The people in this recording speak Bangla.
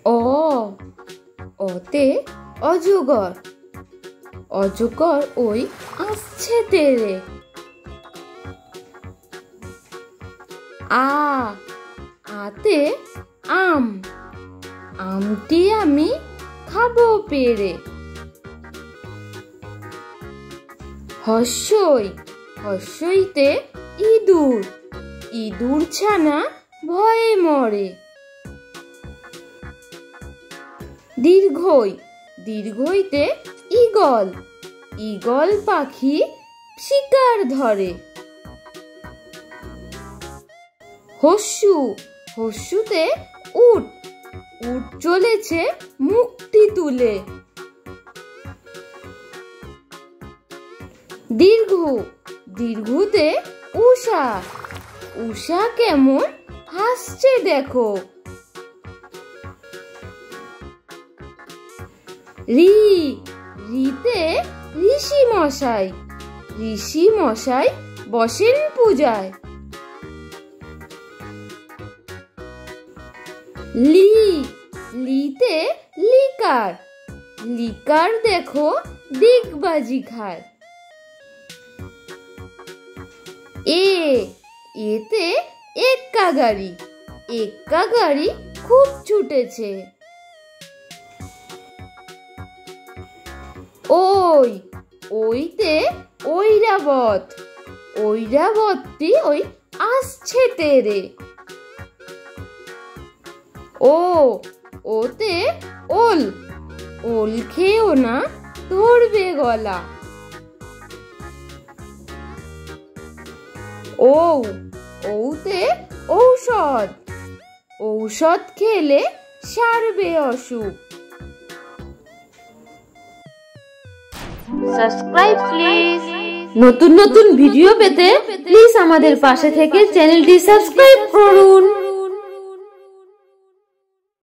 অ অতে অজগর, অজগর ওই আসছে তেরে। আতে আম, আমটি আমি খাবো পেরে। হস্যই, হস্যইতে ইঁদুর, ইঁদুর ছানা ভয়ে মরে। দীর্ঘই, দীর্ঘইতে ঈগল, ঈগল পাখি শিকার ধরে। হস্যু, হস্যুতে উট, উট চলেছে মুখটি তুলে। দীর্ঘ, দীর্ঘতে উষা, উষা কেমন হাসছে দেখো। রি, রিতে ঋষি মশাই, ঋষি মশাই বসেন পূজায়। লি, লিতে লিকার, লিকার দেখো দিগবাজি খায়। এ, এতে এক্কা গাড়ি, এক্কা গাড়ি খুব ছুটেছে। ওই, ওইতে ঐরাবত, ঐরাবতটি ওই আসছে তেরে। ও, ওতে ওল, ওল খেয়েও না ধরবে গলা। ও, ওতে ঔষধ, ঔষধ খেলে সারবে অসুখ। Subscribe please. নতুন নতুন ভিডিও পেতে প্লিজ আমাদের পাশে থেকে চ্যানেলটি সাবস্ক্রাইব করুন।